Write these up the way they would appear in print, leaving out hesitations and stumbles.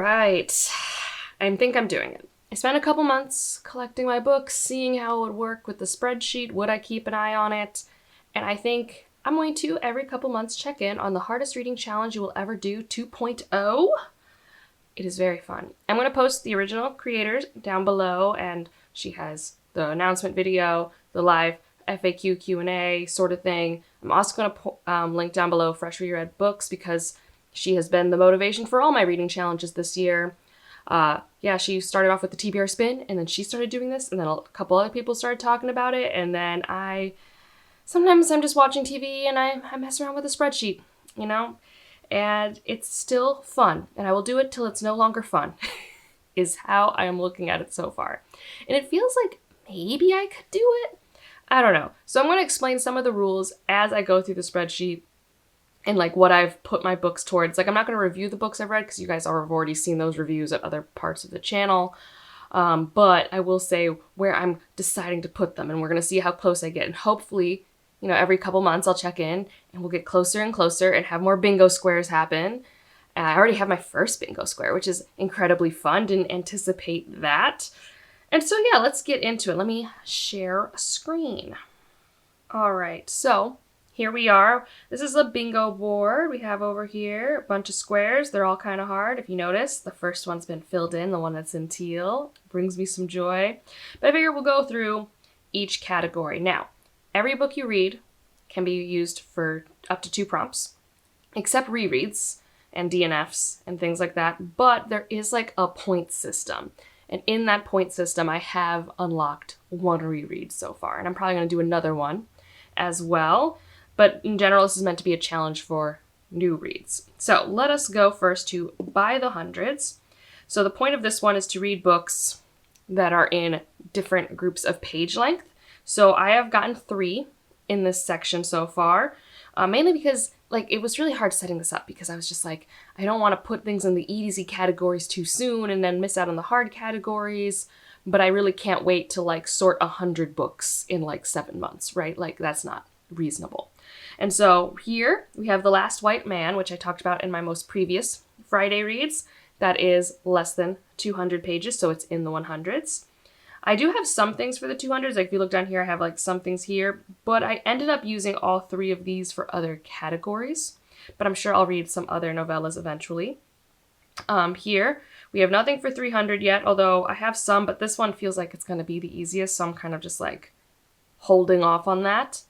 right. I think I'm doing it. I spent a couple months collecting my books, seeing how it would work with the spreadsheet, would I keep an eye on it, and I think I'm going to, every couple months, check in on the hardest reading challenge you will ever do 2.0. It is very fun. I'm going to post the original creators down below, and she has the announcement video, the live FAQ Q&A sort of thing. I'm also going to link down below Fresh Reread Books because she has been the motivation for all my reading challenges this year. She started off with the TBR spin, and then she started doing this, and then a couple other people started talking about it, and then sometimes I'm just watching TV and I mess around with a spreadsheet, you know? And it's still fun, and I will do it till it's no longer fun, is how I am looking at it so far. And it feels like maybe I could do it. I don't know. So I'm going to explain some of the rules as I go through the spreadsheet and like what I've put my books towards. Like I'm not going to review the books I've read because you guys have already seen those reviews at other parts of the channel. But I will say where I'm deciding to put them, and we're going to see how close I get. And hopefully, you know, every couple months I'll check in and we'll get closer and closer and have more bingo squares happen. And I already have my first bingo square, which is incredibly fun. Didn't anticipate that. And so yeah, let's get into it. Let me share a screen. All right, so here we are. This is a bingo board we have over here. A bunch of squares. They're all kind of hard. If you notice, the first one's been filled in, the one that's in teal. Brings me some joy. But I figure we'll go through each category. Now, every book you read can be used for up to 2 prompts, except rereads and DNFs and things like that. But there is like a point system. And in that point system, I have unlocked 1 reread so far. And I'm probably going to do another one as well. But in general, this is meant to be a challenge for new reads. So let us go first to By the Hundreds. So the point of this one is to read books that are in different groups of page length. So I have gotten 3 in this section so far, mainly because like it was really hard setting this up because I was just like, I don't want to put things in the easy categories too soon and then miss out on the hard categories, but I really can't wait to like sort 100 books in like 7 months, right? Like that's not reasonable. And so here we have The Last White Man, which I talked about in my most previous Friday reads. That is less than 200 pages, so it's in the 100s. I do have some things for the 200s. Like if you look down here, I have like some things here, but I ended up using all 3 of these for other categories, but I'm sure I'll read some other novellas eventually. Here we have nothing for 300 yet, although I have some, but this one feels like it's going to be the easiest, so I'm kind of just like holding off on that.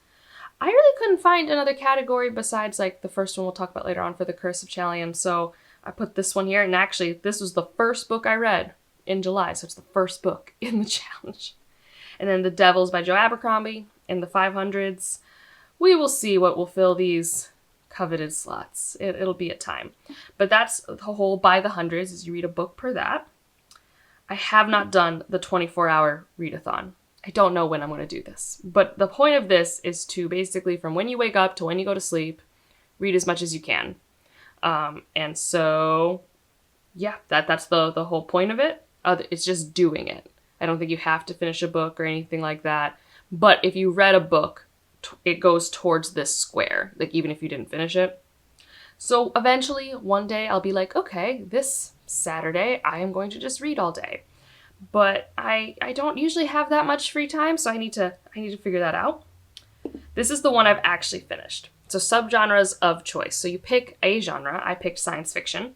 I really couldn't find another category besides like the first one we'll talk about later on for the Curse of Chalion, so I put this one here, and actually this was the first book I read in July, so it's the first book in the challenge. And then The Devils by Joe Abercrombie in the 500s. We will see what will fill these coveted slots. It'll be a time. But that's the whole By the Hundreds, is you read a book per that. I have not done the 24-hour readathon. I don't know when I'm going to do this. But the point of this is to basically, from when you wake up to when you go to sleep, read as much as you can. And so, yeah, that's the whole point of it. It's just doing it. I don't think you have to finish a book or anything like that. But if you read a book, it goes towards this square, like even if you didn't finish it. So eventually, one day, I'll be like, okay, this Saturday, I am going to just read all day. But I don't usually have that much free time, so I need to figure that out. This is the one I've actually finished. So subgenres of choice. So you pick a genre. I picked science fiction.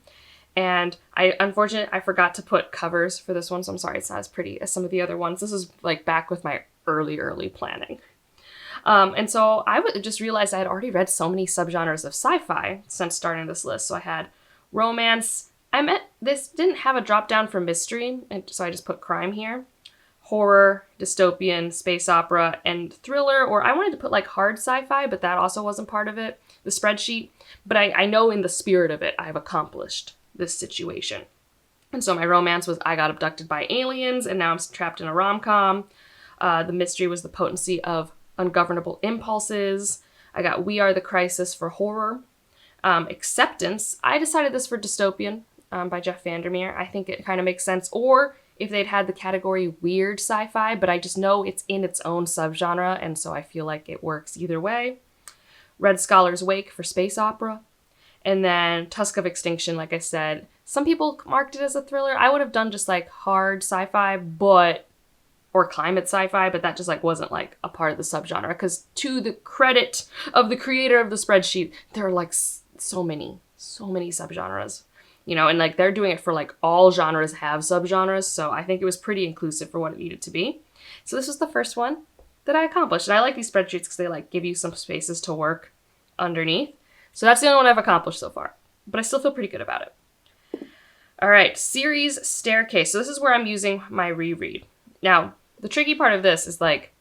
And unfortunately, I forgot to put covers for this one, so I'm sorry it's not as pretty as some of the other ones. This is like back with my early planning. And so I just realized I had already read so many subgenres of sci-fi since starting this list. So I had romance. This didn't have a drop down for mystery, and so I just put crime here. Horror, dystopian, space opera, and thriller, or I wanted to put like hard sci-fi, but that also wasn't part of it, the spreadsheet. But I know in the spirit of it, I've accomplished this situation. And so my romance was I Got Abducted by Aliens, and now I'm trapped in a rom-com. The mystery was The Potency of Ungovernable Impulses. I got We Are the Crisis for horror. Acceptance, I decided this for dystopian by Jeff Vandermeer. I think it kind of makes sense. Or if they'd had the category weird sci-fi, but I just know it's in its own subgenre, and so I feel like it works either way. Red Scholar's Wake for space opera. And then Tusk of Extinction, like I said, Some people marked it as a thriller. I would have done just like hard sci-fi, or climate sci-fi, but that just like wasn't like a part of the subgenre. Because to the credit of the creator of the spreadsheet, there are like so many subgenres, you know, and like they're doing it for like all genres have subgenres. So I think it was pretty inclusive for what it needed to be. So this was the first one that I accomplished. And I like these spreadsheets because they like give you some spaces to work underneath. So that's the only one I've accomplished so far, but I still feel pretty good about it. All right, series staircase. So this is where I'm using my reread. Now, the tricky part of this is like,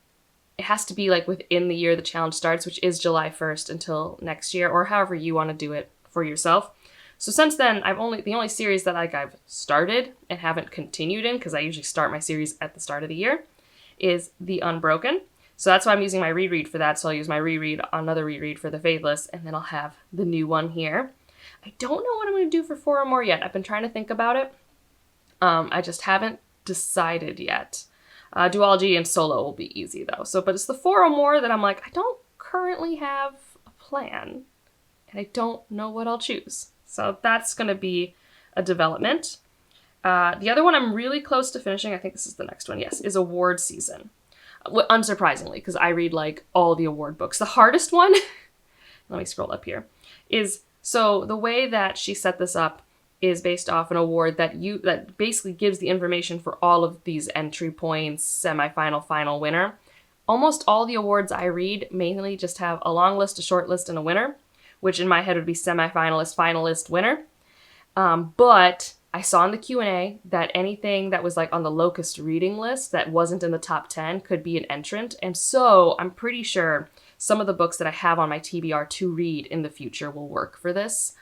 it has to be like within the year the challenge starts, which is July 1st until next year, or however you want to do it for yourself. So since then, the only series that like I've started and haven't continued in, because I usually start my series at the start of the year, is The Unbroken. So that's why I'm using my reread for that. So I'll use my another reread for The Faithless, and then I'll have the new one here. I don't know what I'm going to do for 4 or More yet. I've been trying to think about it. I just haven't decided yet. Duology and solo will be easy though. But it's the 4 or More that I'm like, I don't currently have a plan, and I don't know what I'll choose. So that's going to be a development. The other one I'm really close to finishing, I think this is the next one, yes, is award season. Unsurprisingly, because I read like all the award books. The hardest one, let me scroll up here, is, so the way that she set this up is based off an award that basically gives the information for all of these entry points, semifinal, final, winner. Almost all the awards I read mainly just have a long list, a short list, and a winner, which in my head would be semifinalist, finalist, winner. But I saw in the Q&A that anything that was like on the Locust reading list that wasn't in the top 10 could be an entrant. And so I'm pretty sure some of the books that I have on my TBR to read in the future will work for this.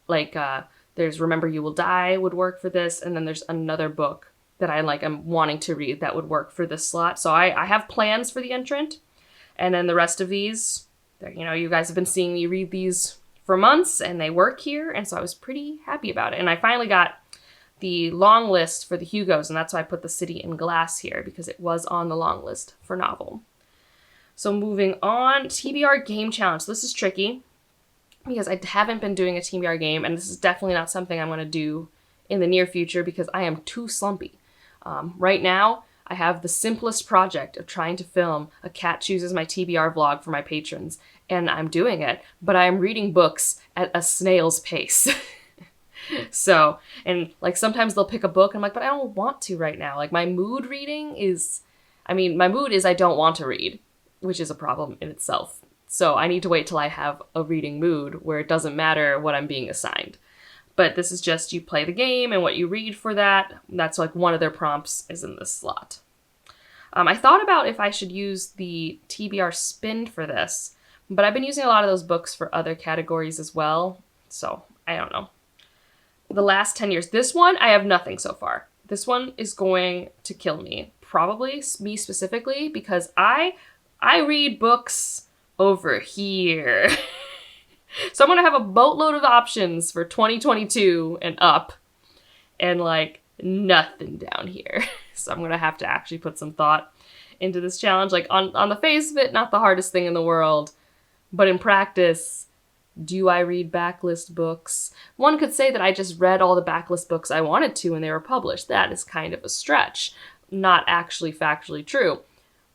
There's Remember You Will Die would work for this. And then there's another book that I'm wanting to read that would work for this slot. So I have plans for the entrant. And then the rest of these, you know, you guys have been seeing me read these for months, and they work here, and so I was pretty happy about it. And I finally got the long list for the Hugos, and that's why I put The City in Glass here, because it was on the long list for novel. So moving on, TBR Game Challenge. This is tricky, because I haven't been doing a TBR game, and this is definitely not something I'm going to do in the near future, because I am too slumpy. Right now, I have the simplest project of trying to film a Cat Chooses My TBR vlog for my patrons, and I'm doing it, but I am reading books at a snail's pace. So, and like sometimes they'll pick a book, and I'm like, but I don't want to right now. Like my mood is I don't want to read, which is a problem in itself. So I need to wait till I have a reading mood where it doesn't matter what I'm being assigned. But this is just, you play the game and what you read for that. That's like one of their prompts is in this slot. I thought about if I should use the TBR spin for this, but I've been using a lot of those books for other categories as well. So I don't know. The last 10 years, this one, I have nothing so far. This one is going to kill me. Probably me specifically, because I read books over here. So I'm going to have a boatload of options for 2022 and up, and like nothing down here. So I'm going to have to actually put some thought into this challenge. Like on the face of it, not the hardest thing in the world, but in practice, do I read backlist books? One could say that I just read all the backlist books I wanted to when they were published. That is kind of a stretch. Not actually factually true.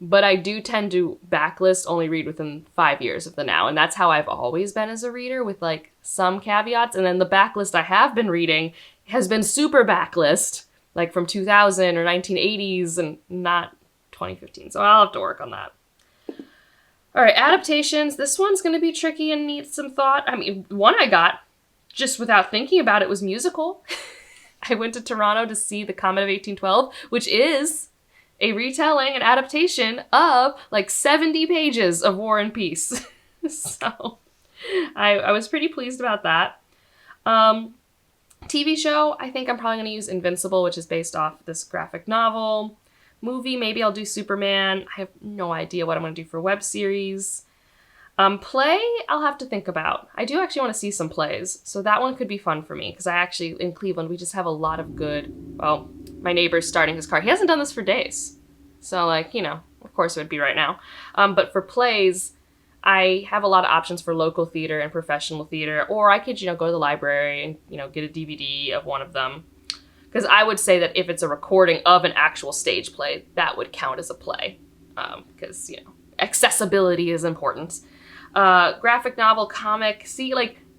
But I do tend to backlist only read within 5 years of the now. And that's how I've always been as a reader, with like some caveats. And then the backlist I have been reading has been super backlist, like from 2000 or 1980s and not 2015. So I'll have to work on that. All right, adaptations. This one's going to be tricky and needs some thought. I mean, one I got just without thinking about it was musical. I went to Toronto to see The Comet of 1812, which is a retelling, an adaptation of like 70 pages of War and Peace. So I was pretty pleased about that. TV show, I think I'm probably going to use Invincible, which is based off this graphic novel. Movie, maybe I'll do Superman. I have no idea what I'm going to do for web series. Play, I'll have to think about. I do actually want to see some plays, so that one could be fun for me, because I actually, in Cleveland, we just have a lot of good, well, my neighbor's starting his car. He hasn't done this for days, so like, you know, of course it would be right now. But for plays, I have a lot of options for local theater and professional theater, or I could, go to the library and, get a DVD of one of them. Because I would say that if it's a recording of an actual stage play, that would count as a play. Because, accessibility is important. Graphic novel, comic,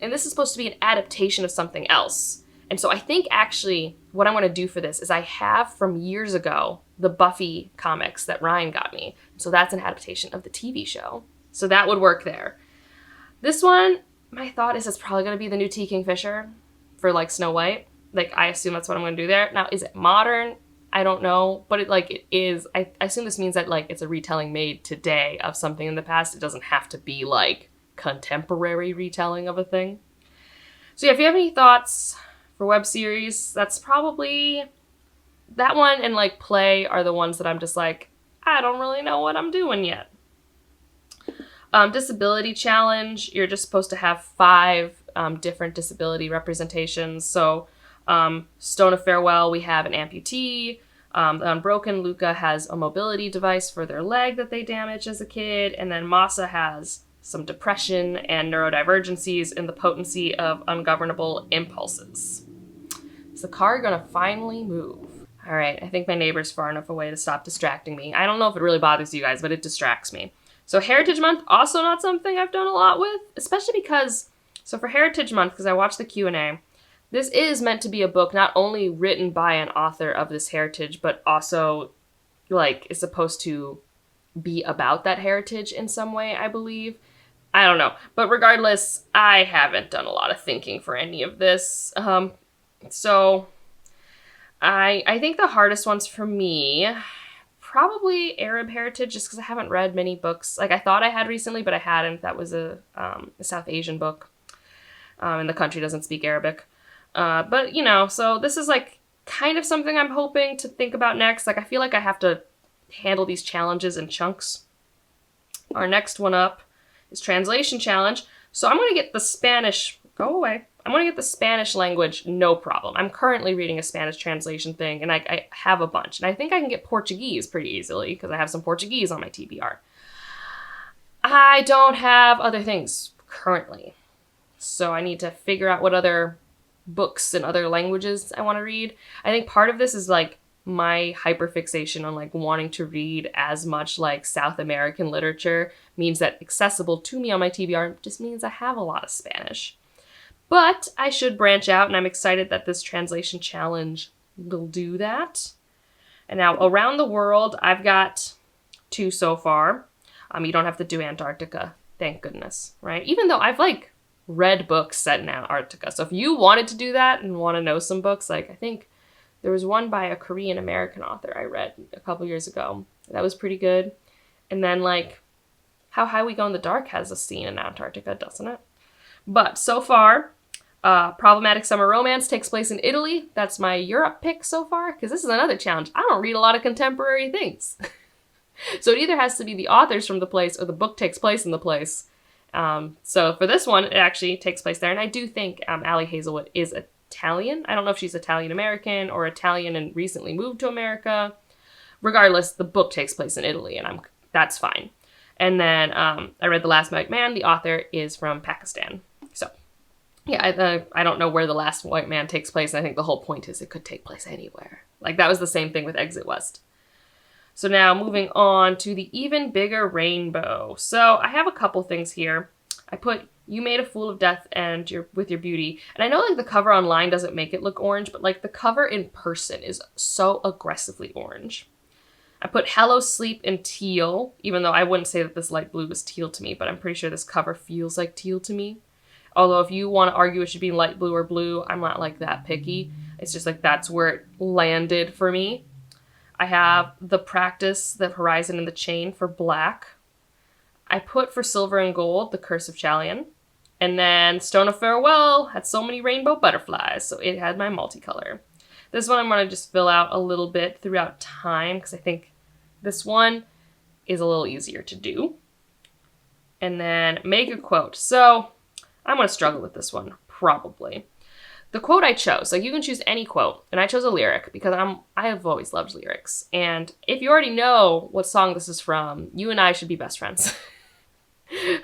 and this is supposed to be an adaptation of something else. And so I think actually what I'm going to do for this is I have from years ago the Buffy comics that Ryan got me. So that's an adaptation of the TV show. So that would work there. This one, my thought is it's probably going to be the new T. Kingfisher for Snow White. I assume that's what I'm going to do there. Now, is it modern? I don't know, but it is. I assume this means that it's a retelling made today of something in the past. It doesn't have to be contemporary retelling of a thing. So yeah, if you have any thoughts for web series, that's probably that one and play are the ones that I'm just I don't really know what I'm doing yet. Disability challenge, you're just supposed to have 5 different disability representations. So Stone of Farewell, we have an amputee. Unbroken, Luca has a mobility device for their leg that they damaged as a kid. And then Masa has some depression and neurodivergencies in the potency of ungovernable impulses. Is the car gonna finally move? All right, I think my neighbor's far enough away to stop distracting me. I don't know if it really bothers you guys, but it distracts me. So Heritage Month, also not something I've done a lot with, especially because, so for Heritage Month, because I watched the Q&A, this is meant to be a book not only written by an author of this heritage, but also, is supposed to be about that heritage in some way, I believe. I don't know. But regardless, I haven't done a lot of thinking for any of this. So I think the hardest ones for me, probably Arab heritage, just because I haven't read many books. I thought I had recently, but I hadn't. That was a South Asian book. And the country doesn't speak Arabic. But, so this is kind of something I'm hoping to think about next. I feel like I have to handle these challenges in chunks. Our next one up is translation challenge. So I'm going to get the Spanish, go away. I'm going to get the Spanish language, no problem. I'm currently reading a Spanish translation thing, and I have a bunch. And I think I can get Portuguese pretty easily, because I have some Portuguese on my TBR. I don't have other things currently. So I need to figure out what other books in other languages I want to read. I think part of this is my hyperfixation on wanting to read as much South American literature means that accessible to me on my TBR just means I have a lot of Spanish. But I should branch out, and I'm excited that this translation challenge will do that. And now around the world, I've got 2 so far. You don't have to do Antarctica, thank goodness, right? Even though I've read books set in Antarctica. So if you wanted to do that and want to know some books, I think there was one by a Korean American author I read a couple years ago. That was pretty good. And then How High We Go in the Dark has a scene in Antarctica, doesn't it? But so far, Problematic Summer Romance takes place in Italy. That's my Europe pick so far, because this is another challenge. I don't read a lot of contemporary things. So it either has to be the authors from the place or the book takes place in the place. So for this one, it actually takes place there. And I do think Allie Hazelwood is Italian. I don't know if she's Italian-American or Italian and recently moved to America. Regardless, the book takes place in Italy, and that's fine. And then I read The Last White Man. The author is from Pakistan. So yeah, I don't know where The Last White Man takes place. And I think the whole point is it could take place anywhere. That was the same thing with Exit West. So now moving on to the Even Bigger Rainbow. So I have a couple things here. I put You Made a Fool of Death and with Your Beauty. And I know the cover online doesn't make it look orange, but the cover in person is so aggressively orange. I put Hello Sleep in teal, even though I wouldn't say that this light blue is teal to me, but I'm pretty sure this cover feels like teal to me. Although if you want to argue it should be light blue or blue, I'm not that picky. It's just that's where it landed for me. I have The Practice, The Horizon, and the Chain for black. I put for silver and gold, The Curse of Chalion. And then Stone of Farewell had so many rainbow butterflies, so it had my multicolor. This one I'm going to just fill out a little bit throughout time, because I think this one is a little easier to do. And then make a quote. So I'm going to struggle with this one, probably. The quote I chose, you can choose any quote, and I chose a lyric because I have always loved lyrics. And if you already know what song this is from, you and I should be best friends.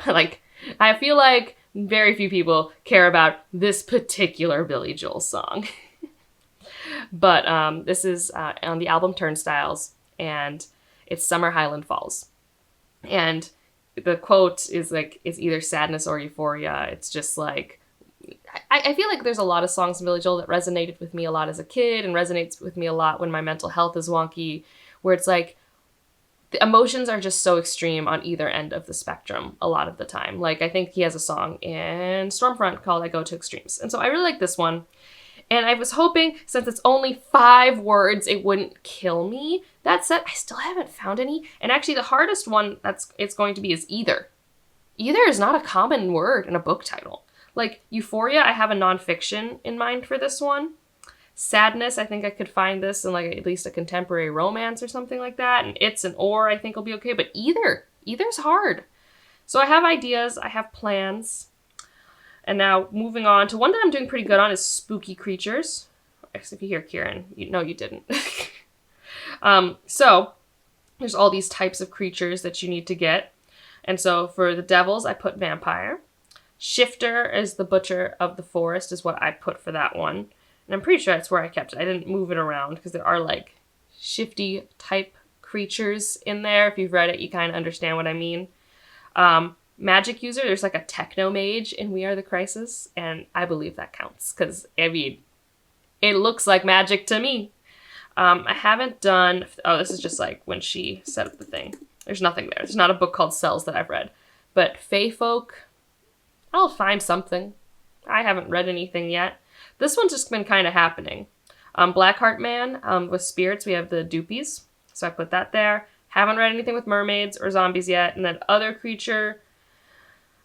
Like, I feel like very few people care about this particular Billy Joel song. But this is on the album Turnstiles, and it's Summer Highland Falls. And the quote is like, it's either sadness or euphoria. It's just like, I feel like there's a lot of songs from Billy Joel that resonated with me a lot as a kid and resonates with me a lot when my mental health is wonky, where it's like, the emotions are just so extreme on either end of the spectrum a lot of the time. Like, I think he has a song in Stormfront called I Go to Extremes. And so I really like this one. And I was hoping, since it's only 5 words, it wouldn't kill me. That said, I still haven't found any. And actually, the hardest one it's going to be is either. Either is not a common word in a book title. Like, euphoria, I have a nonfiction in mind for this one. Sadness, I think I could find this in like at least a contemporary romance or something like that. And it's an or, I think will be okay. But either's hard. So I have ideas, I have plans. And now moving on to one that I'm doing pretty good on is spooky creatures. If you hear Kieran, no, you didn't. So there's all these types of creatures that you need to get. And so for the devils, I put vampire. Shifter is the butcher of the forest is what I put for that one. And I'm pretty sure that's where I kept it. I didn't move it around because there are like shifty type creatures in there. If you've read it, you kind of understand what I mean. Magic user, there's like a techno mage in We Are the Crisis, and I believe that counts because, I mean, it looks like magic to me. I haven't done, oh, this is just like when she set up the thing. There's nothing there. There's not a book called Cells that I've read. But Fae Folk, I'll find something. I haven't read anything yet. This one's just been kind of happening. Blackheart Man, with spirits, we have the Doopies, so I put that there. Haven't read anything with mermaids or zombies yet. And then other creature,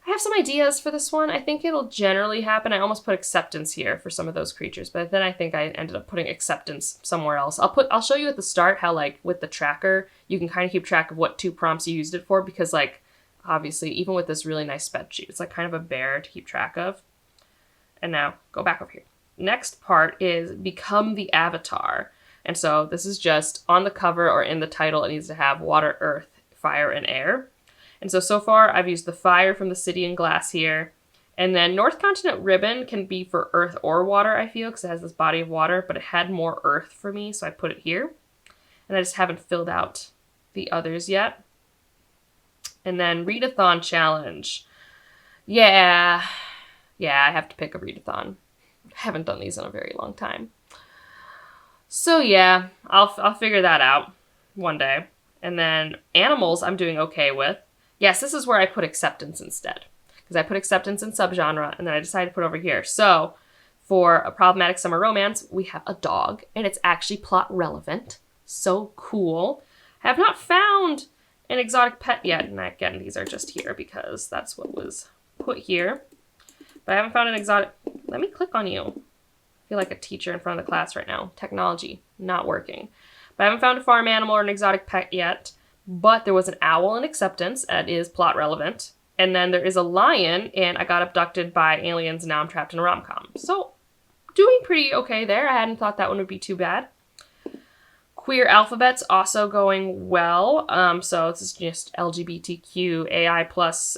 I have some ideas for this one. I think it'll generally happen. I almost put acceptance here for some of those creatures, but then I think I ended up putting acceptance somewhere else. I'll show you at the start how, like, with the tracker, you can kind of keep track of what 2 prompts you used it for, because, like, obviously, even with this really nice spreadsheet, it's like kind of a bear to keep track of. And now, go back over here. Next part is Become the Avatar. And so this is just on the cover or in the title, it needs to have water, earth, fire, and air. And so far, I've used the fire from the City in Glass here. And then North Continent Ribbon can be for earth or water, I feel, because it has this body of water, but it had more earth for me, so I put it here. And I just haven't filled out the others yet. And then Readathon Challenge. Yeah, I have to pick a readathon. Haven't done these in a very long time. So yeah, I'll figure that out one day. And then animals I'm doing okay with. Yes, this is where I put acceptance instead. Because I put acceptance in subgenre, and then I decided to put it over here. So, for a problematic summer romance, we have a dog, and it's actually plot relevant. So cool. Have not found an exotic pet yet. And again, these are just here because that's what was put here. But I haven't found an exotic... Let me click on you. I feel like a teacher in front of the class right now. Technology, not working. But I haven't found a farm animal or an exotic pet yet. But there was an owl in acceptance. That is plot relevant. And then there is a lion, and I got abducted by aliens, and now I'm trapped in a rom-com. So, doing pretty okay there. I hadn't thought that one would be too bad. Queer alphabet's also going well. So this is just LGBTQ, AI+,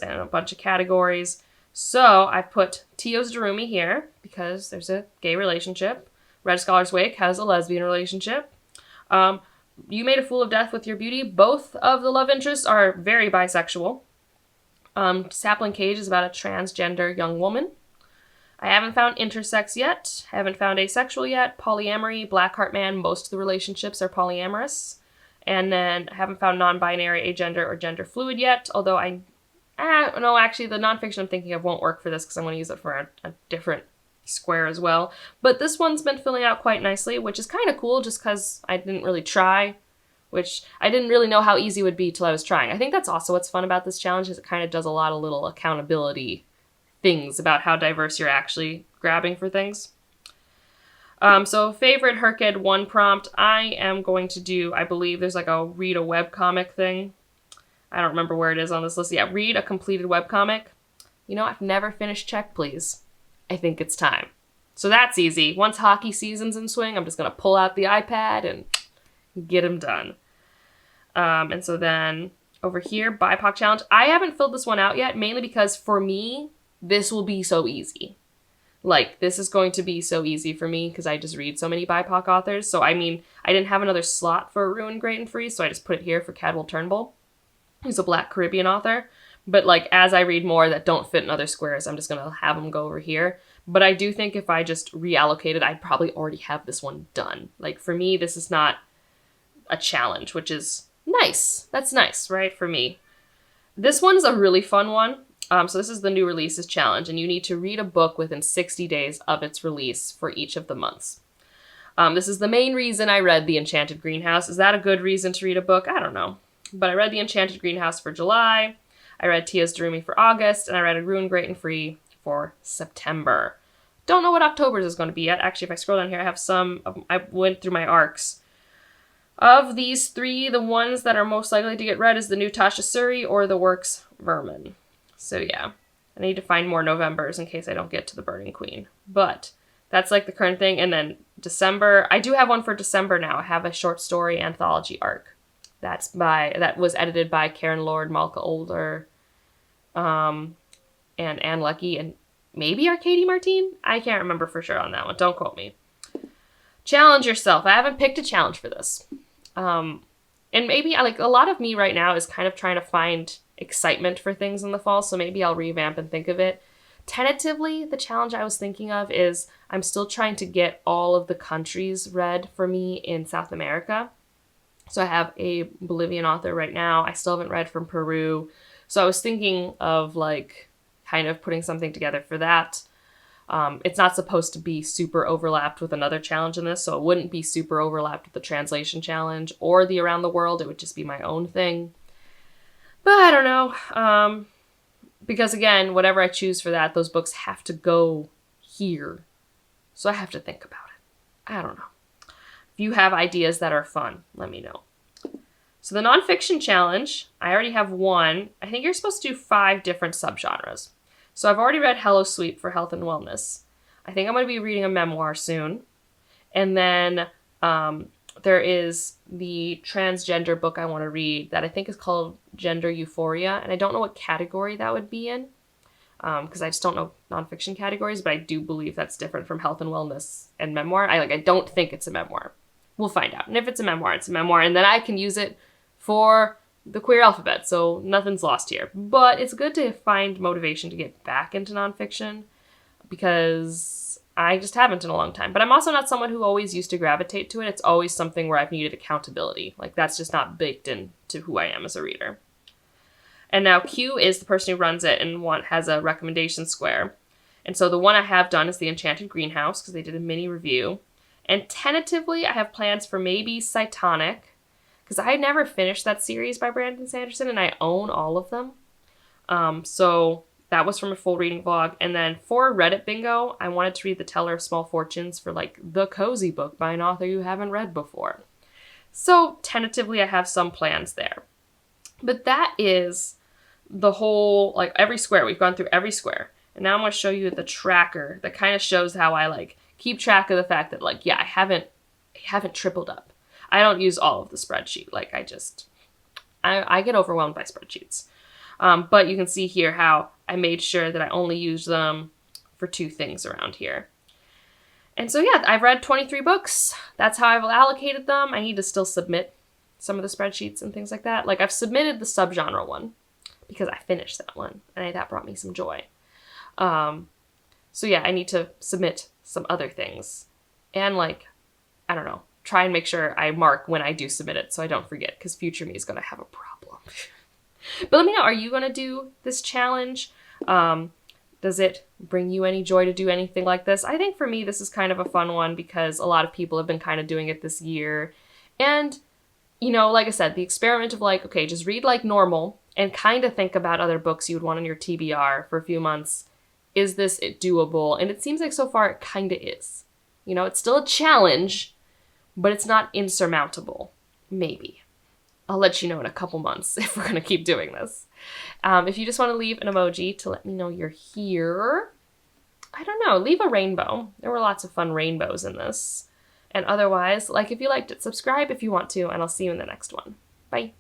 and a bunch of categories. So I've put Tio's Darumi here, because there's a gay relationship. Red Scholar's Wake has a lesbian relationship. You Made a Fool of Death with Your Beauty. Both of the love interests are very bisexual. Sapling Cage is about a transgender young woman. I haven't found intersex yet. Haven't found asexual yet. Polyamory, Blackheart Man, most of the relationships are polyamorous. And then I haven't found non-binary, agender, or gender fluid yet. Although no, actually the nonfiction I'm thinking of won't work for this because I'm going to use it for a different square as well. But this one's been filling out quite nicely, which is kind of cool just because I didn't really try. Which I didn't really know how easy it would be till I was trying. I think that's also what's fun about this challenge is it kind of does a lot of little accountability things about how diverse you're actually grabbing for things. So favorite HRCYED 1 prompt, I am going to do, I believe there's like a read a webcomic thing. I don't remember where it is on this list. Yeah, read a completed webcomic. You know, I've never finished Check Please. I think it's time. So that's easy. Once hockey season's in swing, I'm just going to pull out the iPad and get them done. And so then Over here, BIPOC challenge. I haven't filled this one out yet, mainly because for me, this will be so easy. Like, this is going to be so easy for me because I just read so many BIPOC authors. So, I mean, I didn't have another slot for Ruin Great and Free, so I just put it here for Cadwell Turnbull, who's a Black Caribbean author. But, like, as I read more that don't fit in other squares, I'm just going to have them go over here. But I do think if I just reallocated, I'd probably already have this one done. Like, for me, this is not a challenge, which is nice. That's nice, right, for me. This one's a really fun one. So this is the new releases challenge, and you need to read a book within 60 days of its release for each of the months. This is the main reason I read The Enchanted Greenhouse. Is that a good reason to read a book? I don't know. But I read The Enchanted Greenhouse for July, I read Tia's Darumi for August, and I read Ruin Great and Free for September. Don't know what October's is going to be yet. Actually, if I scroll down here, I have some, I went through my arcs. Of these three, the ones that are most likely to get read is the new Tasha Suri or the works Vermin. So yeah, I need to find more Novembers in case I don't get to the Burning Queen. But that's like the current thing. And then December, I do have one for December now. I have a short story anthology arc. That was edited by Karen Lord, Malka Older, and Anne Leckie, and maybe Arcady Martine? I can't remember for sure on that one. Don't quote me. Challenge yourself. I haven't picked a challenge for this. And maybe, like, a lot of me right now is kind of trying to find excitement for things in the fall, so maybe I'll revamp and think of it. Tentatively, the challenge I was thinking of is I'm still trying to get all of the countries read for me in South America. So I have a Bolivian author right now. I still haven't read from Peru. So I was thinking of, like, kind of putting something together for that. It's not supposed to be super overlapped with another challenge in this, so it wouldn't be super overlapped with the translation challenge or the Around the World. It would just be my own thing. But I don't know. Because again, whatever I choose for that, those books have to go here. So I have to think about it. I don't know. If you have ideas that are fun, let me know. So the nonfiction challenge, I already have one. I think you're supposed to do 5 different subgenres. So I've already read Hello Sweet for health and wellness. I think I'm going to be reading a memoir soon. And then there is the transgender book I want to read that I think is called Gender Euphoria. And I don't know what category that would be in because I just don't know nonfiction categories, but I do believe that's different from health and wellness and memoir. I don't think it's a memoir. We'll find out. And if it's a memoir, it's a memoir. And then I can use it for the queer alphabet, so nothing's lost here. But it's good to find motivation to get back into nonfiction because I just haven't in a long time. But I'm also not someone who always used to gravitate to it. It's always something where I've needed accountability. Like, that's just not baked into who I am as a reader. And now Q is the person who runs it and has a recommendation square. And so the one I have done is The Enchanted Greenhouse because they did a mini review. And tentatively, I have plans for maybe Cytonic, because I never finished that series by Brandon Sanderson, and I own all of them. So that was from a full reading vlog. And then for Reddit bingo, I wanted to read The Teller of Small Fortunes for, like, the cozy book by an author you haven't read before. So tentatively, I have some plans there. But that is the whole, like, every square. We've gone through every square. And now I'm going to show you the tracker that kind of shows how I, like, keep track of the fact that, like, yeah, I haven't tripled up. I don't use all of the spreadsheet. Like, I get overwhelmed by spreadsheets. But you can see here how I made sure that I only use them for 2 things around here. And so, yeah, I've read 23 books. That's how I've allocated them. I need to still submit some of the spreadsheets and things like that. Like, I've submitted the subgenre one because I finished that one, and that brought me some joy. So, yeah, I need to submit some other things. And, like, I don't know, try and make sure I mark when I do submit it so I don't forget, because future me is going to have a problem. But let me know, are you going to do this challenge? Does it bring you any joy to do anything like this? I think for me, this is kind of a fun one because a lot of people have been kind of doing it this year. And, you know, like I said, the experiment of, like, okay, just read like normal and kind of think about other books you would want on your TBR for a few months. Is this doable? And it seems like so far it kind of is. You know, it's still a challenge, but it's not insurmountable. Maybe. I'll let you know in a couple months if we're going to keep doing this. If you just want to leave an emoji to let me know you're here, I don't know, leave a rainbow. There were lots of fun rainbows in this. And otherwise, like if you liked it, subscribe if you want to, and I'll see you in the next one. Bye.